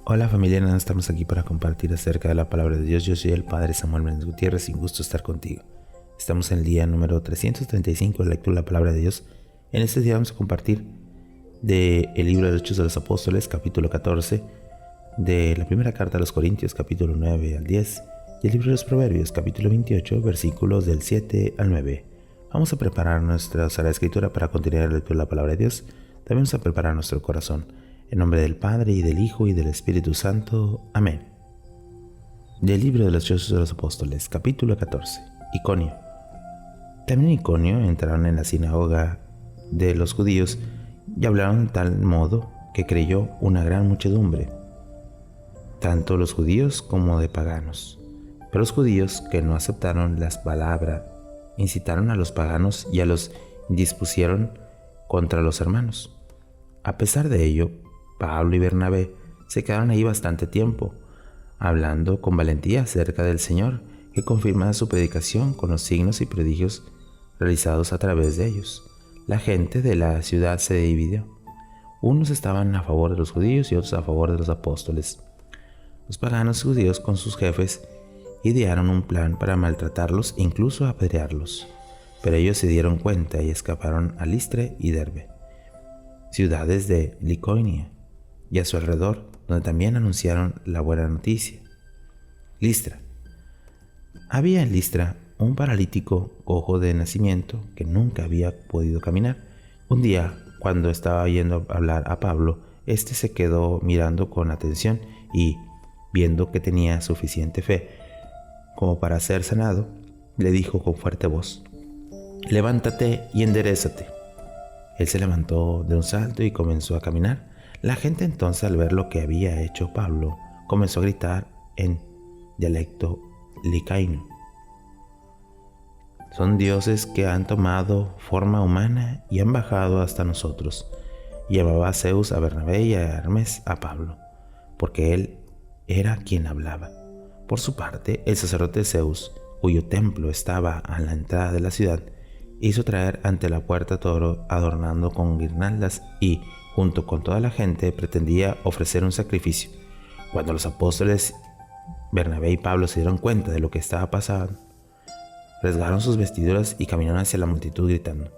Hola familia, estamos aquí para compartir acerca de la palabra de Dios. Yo soy el Padre Samuel Méndez Gutiérrez y un gusto estar contigo. Estamos en el día número 335 de la lectura de la palabra de Dios. En este día vamos a compartir del libro de los Hechos de los Apóstoles, capítulo 14, de la primera carta a los Corintios, capítulo 9 al 10, y el libro de los Proverbios, capítulo 28, versículos del 7 al 9. Vamos a preparar nuestra sala de escritura para continuar la lectura de la palabra de Dios. También vamos a preparar nuestro corazón. En nombre del Padre, y del Hijo, y del Espíritu Santo. Amén. Del libro de los Hechos de los Apóstoles, capítulo 14. Iconio. También en Iconio entraron en la sinagoga de los judíos y hablaron de tal modo que creyó una gran muchedumbre, tanto los judíos como de paganos. Pero los judíos que no aceptaron las palabras incitaron a los paganos y a los dispusieron contra los hermanos. A pesar de ello, Pablo y Bernabé se quedaron ahí bastante tiempo, hablando con valentía acerca del Señor, que confirmaba su predicación con los signos y prodigios realizados a través de ellos. La gente de la ciudad se dividió. Unos estaban a favor de los judíos y otros a favor de los apóstoles. Los paganos judíos con sus jefes idearon un plan para maltratarlos e incluso apedrearlos, pero ellos se dieron cuenta y escaparon a Listra y Derbe, ciudades de Liconia y a su alrededor, donde también anunciaron la buena noticia. Listra. Había en Listra un paralítico cojo de nacimiento que nunca había podido caminar. Un día, cuando estaba yendo a hablar a Pablo, este se quedó mirando con atención y, viendo que tenía suficiente fe como para ser sanado, le dijo con fuerte voz: «Levántate y enderézate». Él se levantó de un salto y comenzó a caminar. La gente entonces, al ver lo que había hecho Pablo, comenzó a gritar en dialecto licaíno: «Son dioses que han tomado forma humana y han bajado hasta nosotros». Y llamaba a Zeus, a Bernabé y a Hermes a Pablo, porque él era quien hablaba. Por su parte, el sacerdote Zeus, cuyo templo estaba a la entrada de la ciudad, hizo traer ante la puerta toro adornando con guirnaldas y, junto con toda la gente, pretendía ofrecer un sacrificio. Cuando los apóstoles Bernabé y Pablo se dieron cuenta de lo que estaba pasando, rasgaron sus vestiduras y caminaron hacia la multitud gritando: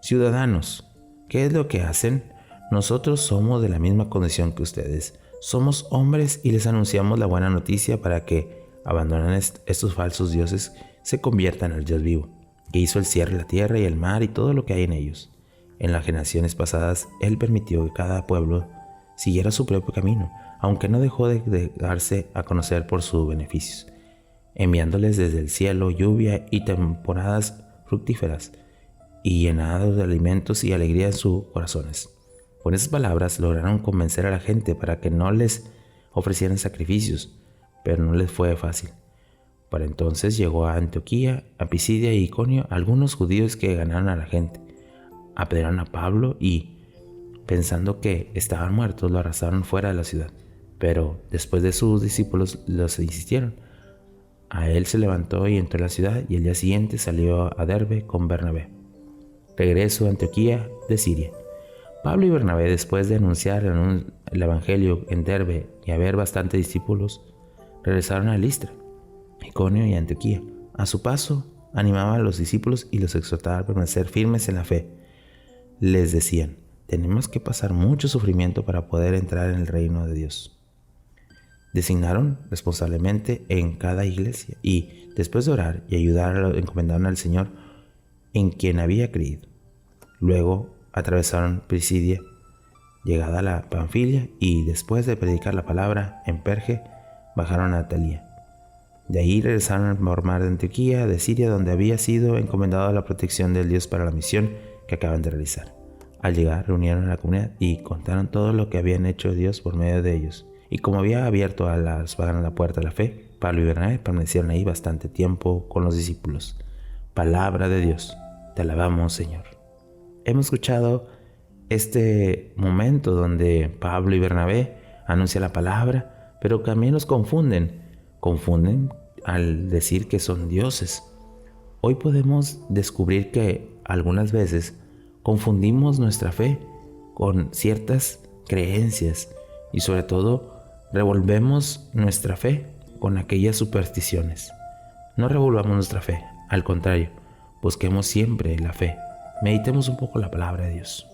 «Ciudadanos, ¿qué es lo que hacen? Nosotros somos de la misma condición que ustedes. Somos hombres y les anunciamos la buena noticia para que abandonen estos falsos dioses, se conviertan al Dios vivo, que hizo el cielo, la tierra y el mar y todo lo que hay en ellos. En las generaciones pasadas, Él permitió que cada pueblo siguiera su propio camino, aunque no dejó de darse a conocer por sus beneficios, enviándoles desde el cielo lluvia y temporadas fructíferas, y llenados de alimentos y alegría en sus corazones». Con esas palabras lograron convencer a la gente para que no les ofrecieran sacrificios, pero no les fue fácil. Para entonces llegó a Antioquía, a Pisidia y Iconio algunos judíos que ganaron a la gente. Apedrearon a Pablo y, pensando que estaban muertos, lo arrastraron fuera de la ciudad. Pero después de sus discípulos los insistieron. A él se levantó y entró en la ciudad, y el día siguiente salió a Derbe con Bernabé. Regreso a Antioquía de Siria. Pablo y Bernabé, después de anunciar el evangelio en Derbe y haber bastantes discípulos, regresaron a Listra, Iconio y Antioquía. A su paso, animaban a los discípulos y los exhortaban a permanecer firmes en la fe. Les decían: «Tenemos que pasar mucho sufrimiento para poder entrar en el reino de Dios». Designaron responsablemente en cada iglesia y, después de orar y ayudar, encomendaron al Señor en quien había creído. Luego atravesaron Pisidia, llegada a la Panfilia, y después de predicar la palabra en Perge, bajaron a Atalia. De ahí regresaron por mar de Antioquía, de Siria, donde había sido encomendado a la protección del Dios para la misión que acaban de realizar. Al llegar, reunieron a la comunidad y contaron todo lo que habían hecho Dios por medio de ellos. Y como había abierto a los paganos la puerta de la fe, Pablo y Bernabé permanecieron ahí bastante tiempo con los discípulos. Palabra de Dios. Te alabamos, Señor. Hemos escuchado este momento donde Pablo y Bernabé anuncian la palabra, pero también los confunden. Confunden al decir que son dioses. Hoy podemos descubrir que algunas veces confundimos nuestra fe con ciertas creencias y sobre todo revolvemos nuestra fe con aquellas supersticiones. No revolvamos nuestra fe, al contrario, busquemos siempre la fe. Meditemos un poco la palabra de Dios.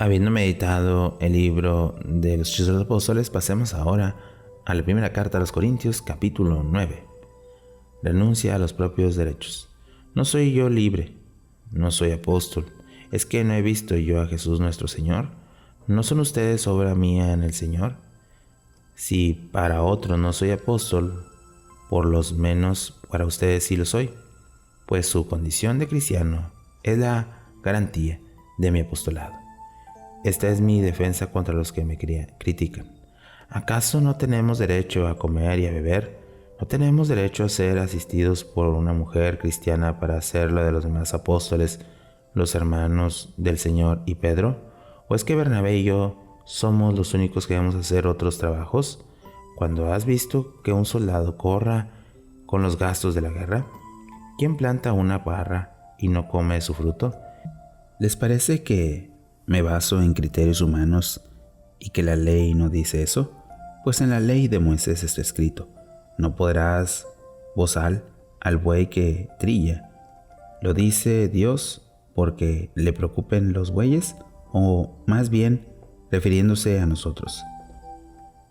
Habiendo meditado el libro de los Hechos de los Apóstoles, pasemos ahora a la primera carta a los Corintios, capítulo 9. Renuncia a los propios derechos. No soy yo libre, no soy apóstol. ¿Es que no he visto yo a Jesús nuestro Señor? ¿No son ustedes obra mía en el Señor? Si para otro no soy apóstol, por lo menos para ustedes sí lo soy, pues su condición de cristiano es la garantía de mi apostolado. Esta es mi defensa contra los que me critican. ¿Acaso no tenemos derecho a comer y a beber? ¿No tenemos derecho a ser asistidos por una mujer cristiana para hacer lo de los demás apóstoles, los hermanos del Señor y Pedro? ¿O es que Bernabé y yo somos los únicos que debemos hacer otros trabajos? Cuando has visto que un soldado corra con los gastos de la guerra, ¿quién planta una parra y no come su fruto? ¿Les parece que me baso en criterios humanos y que la ley no dice eso? Pues en la ley de Moisés está escrito: no podrás bozar al buey que trilla. ¿Lo dice Dios porque le preocupen los bueyes, o más bien refiriéndose a nosotros?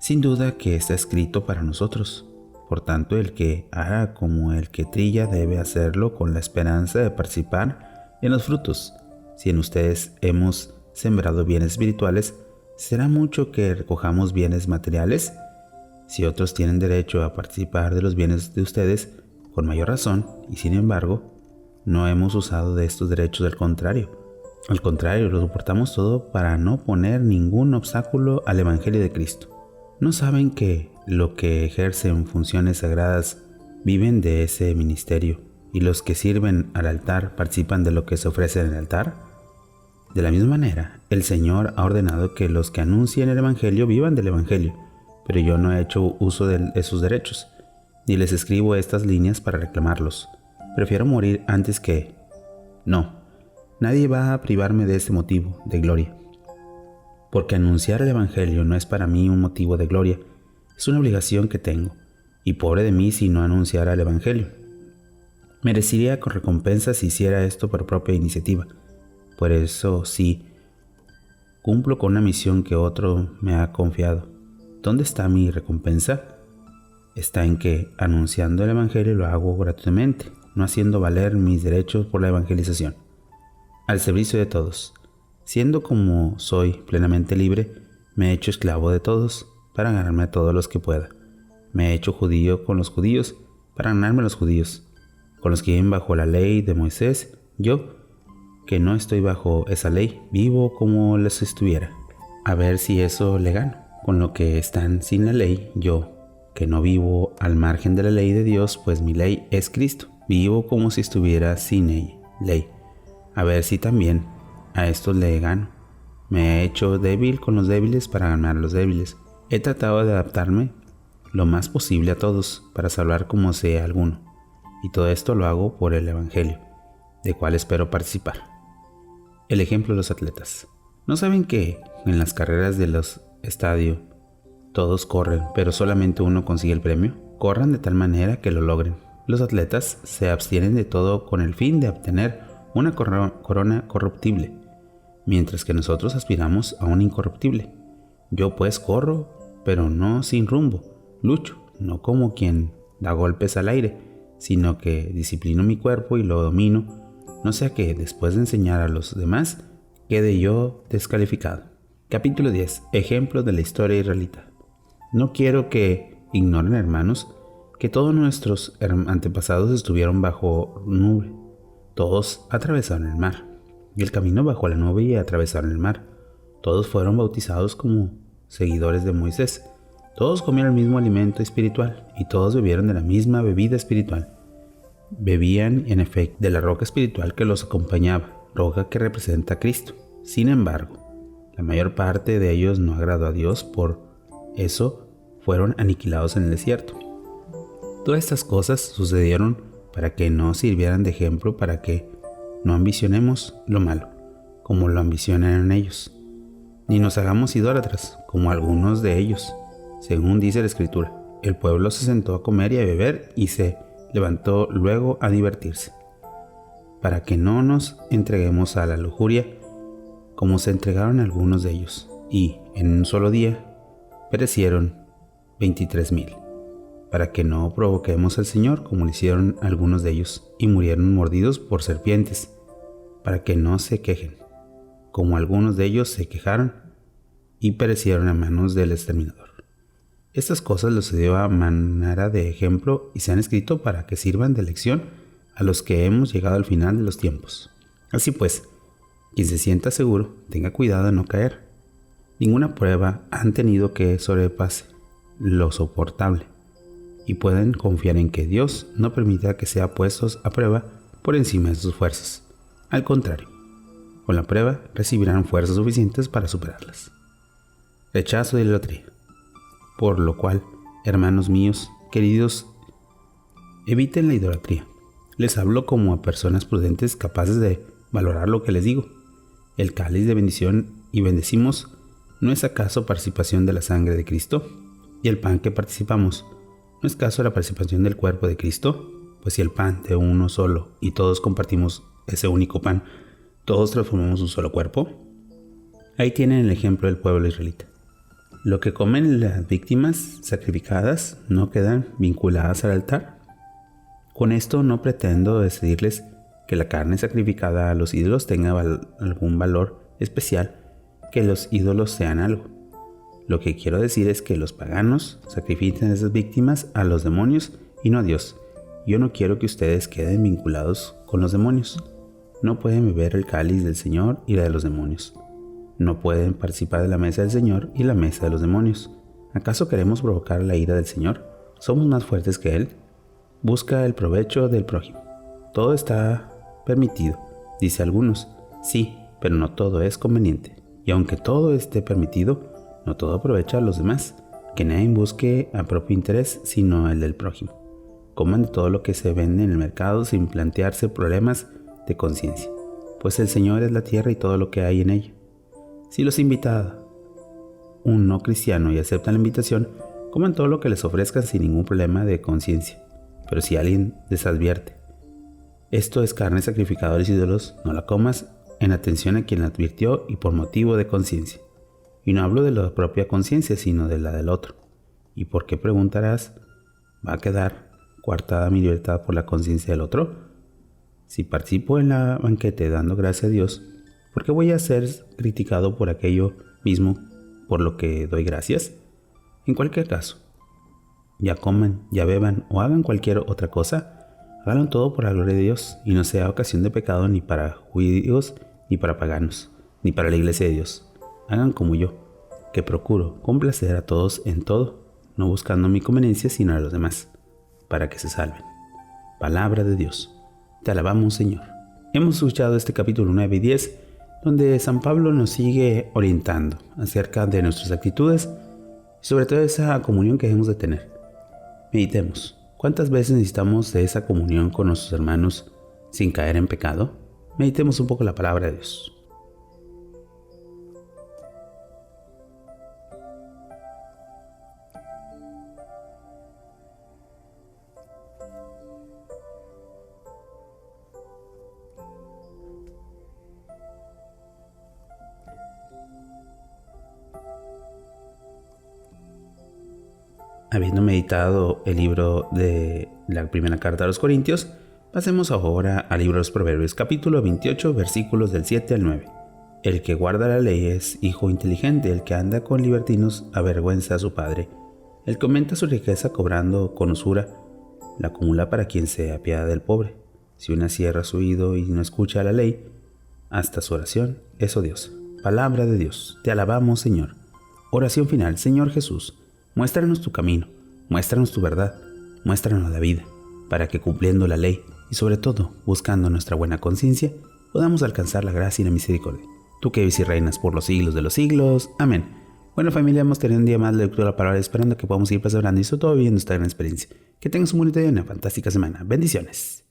Sin duda que está escrito para nosotros. Por tanto, el que haga como el que trilla debe hacerlo con la esperanza de participar en los frutos. Si en ustedes hemos sembrado bienes espirituales, ¿será mucho que recojamos bienes materiales? Si otros tienen derecho a participar de los bienes de ustedes, con mayor razón, y sin embargo, no hemos usado de estos derechos. Al contrario, lo soportamos todo para no poner ningún obstáculo al Evangelio de Cristo. ¿No saben que los que ejercen funciones sagradas viven de ese ministerio, y los que sirven al altar participan de lo que se ofrece en el altar? De la misma manera, el Señor ha ordenado que los que anuncien el Evangelio vivan del Evangelio, pero yo no he hecho uso de esos derechos, ni les escribo estas líneas para reclamarlos. Prefiero morir antes que... No, nadie va a privarme de este motivo de gloria. Porque anunciar el Evangelio no es para mí un motivo de gloria, es una obligación que tengo, y pobre de mí si no anunciara el Evangelio. Merecería con recompensa si hiciera esto por propia iniciativa. Por eso sí, cumplo con una misión que otro me ha confiado. ¿Dónde está mi recompensa? Está en que, anunciando el Evangelio, lo hago gratuitamente, no haciendo valer mis derechos por la evangelización. Al servicio de todos. Siendo como soy plenamente libre, me he hecho esclavo de todos para ganarme a todos los que pueda. Me he hecho judío con los judíos para ganarme a los judíos. Con los que viven bajo la ley de Moisés, yo, que no estoy bajo esa ley, vivo como les estuviera, a ver si eso le gano. Con lo que están sin la ley, yo, que no vivo al margen de la ley de Dios, pues mi ley es Cristo, vivo como si estuviera sin ella, ley, a ver si también a estos le gano. Me he hecho débil con los débiles para ganar a los débiles. He tratado de adaptarme lo más posible a todos para salvar como sea alguno, y todo esto lo hago por el Evangelio, de cual espero participar. El ejemplo de los atletas. ¿No saben que en las carreras de los estadios todos corren, pero solamente uno consigue el premio? Corran de tal manera que lo logren. Los atletas se abstienen de todo con el fin de obtener una corona corruptible, mientras que nosotros aspiramos a un incorruptible. Yo pues corro, pero no sin rumbo. Lucho, no como quien da golpes al aire, sino que disciplino mi cuerpo y lo domino, no sea que después de enseñar a los demás quede yo descalificado. Capítulo 10. Ejemplos de la historia israelita. No quiero que ignoren, hermanos, que todos nuestros antepasados estuvieron bajo nube. Todos atravesaron el mar, y el camino bajo la nube y atravesaron el mar. Todos fueron bautizados como seguidores de Moisés. Todos comieron el mismo alimento espiritual, y todos bebieron de la misma bebida espiritual. Bebían en efecto de la roca espiritual que los acompañaba, roca que representa a Cristo. Sin embargo, la mayor parte de ellos no agradó a Dios, por eso fueron aniquilados en el desierto. Todas estas cosas sucedieron para que no sirvieran de ejemplo, para que no ambicionemos lo malo, como lo ambicionaron ellos, ni nos hagamos idólatras, como algunos de ellos. Según dice la Escritura, el pueblo se sentó a comer y a beber y se levantó luego a divertirse, para que no nos entreguemos a la lujuria, como se entregaron algunos de ellos, y en un solo día perecieron 23,000. Para que no provoquemos al Señor, como lo hicieron algunos de ellos, y murieron mordidos por serpientes, para que no se quejen, como algunos de ellos se quejaron y perecieron a manos del exterminador. Estas cosas les dio a manera de ejemplo y se han escrito para que sirvan de lección a los que hemos llegado al final de los tiempos. Así pues, quien se sienta seguro, tenga cuidado de no caer. Ninguna prueba han tenido que sobrepase lo soportable, y pueden confiar en que Dios no permitirá que sean puestos a prueba por encima de sus fuerzas. Al contrario, con la prueba recibirán fuerzas suficientes para superarlas. Rechazo de idolatría. Por lo cual, hermanos míos, queridos, eviten la idolatría. Les hablo como a personas prudentes capaces de valorar lo que les digo. El cáliz de bendición y bendecimos, ¿no es acaso participación de la sangre de Cristo? Y el pan que participamos, ¿no es acaso la participación del cuerpo de Cristo? Pues si el pan de uno solo y todos compartimos ese único pan, ¿todos transformamos un solo cuerpo? Ahí tienen el ejemplo del pueblo israelita. Lo que comen las víctimas sacrificadas no quedan vinculadas al altar. Con esto no pretendo decirles que la carne sacrificada a los ídolos tenga algún valor especial, que los ídolos sean algo. Lo que quiero decir es que los paganos sacrifican a esas víctimas a los demonios y no a Dios. Yo no quiero que ustedes queden vinculados con los demonios. No pueden beber el cáliz del Señor y la de los demonios. No pueden participar de la mesa del Señor y la mesa de los demonios. ¿Acaso queremos provocar la ira del Señor? ¿Somos más fuertes que Él? Busca el provecho del prójimo. Todo está permitido, dice algunos. Sí, pero no todo es conveniente. Y aunque todo esté permitido, no todo aprovecha a los demás. Que nadie busque a propio interés, sino el del prójimo. Coman de todo lo que se vende en el mercado sin plantearse problemas de conciencia, pues el Señor es la tierra y todo lo que hay en ella. Si los invita un no cristiano y aceptan la invitación, coman todo lo que les ofrezcan sin ningún problema de conciencia. Pero si alguien les advierte, esto es carne sacrificada a los ídolos, no la comas, en atención a quien la advirtió y por motivo de conciencia. Y no hablo de la propia conciencia, sino de la del otro. ¿Y por qué preguntarás? ¿Va a quedar coartada mi libertad por la conciencia del otro? Si participo en la banquete dando gracias a Dios, ¿por qué voy a ser criticado por aquello mismo por lo que doy gracias? En cualquier caso, ya coman, ya beban o hagan cualquier otra cosa, háganlo todo por la gloria de Dios y no sea ocasión de pecado ni para judíos, ni para paganos, ni para la iglesia de Dios. Hagan como yo, que procuro complacer a todos en todo, no buscando mi conveniencia sino a los demás, para que se salven. Palabra de Dios. Te alabamos, Señor. Hemos escuchado este capítulo 9 y 10, donde San Pablo nos sigue orientando acerca de nuestras actitudes y sobre todo esa comunión que debemos de tener. Meditemos. ¿Cuántas veces necesitamos de esa comunión con nuestros hermanos sin caer en pecado? Meditemos un poco la palabra de Dios. Habiendo meditado el libro de la primera carta a los Corintios, pasemos ahora al libro de los Proverbios, capítulo 28, versículos del 7 al 9. El que guarda la ley es hijo inteligente, el que anda con libertinos avergüenza a su padre. El que aumenta su riqueza cobrando con usura, la acumula para quien se apiada del pobre. Si una cierra su oído y no escucha la ley, hasta su oración es odiosa. Palabra de Dios, te alabamos, Señor. Oración final. Señor Jesús, muéstranos tu camino, muéstranos tu verdad, muéstranos la vida, para que cumpliendo la ley y sobre todo, buscando nuestra buena conciencia, podamos alcanzar la gracia y la misericordia. Tú que vives y reinas por los siglos de los siglos. Amén. Bueno, familia, hemos tenido un día más de lectura de la palabra, esperando que podamos ir perseverando y sobre todo viviendo esta gran experiencia. Que tengas un bonito día y una fantástica semana. Bendiciones.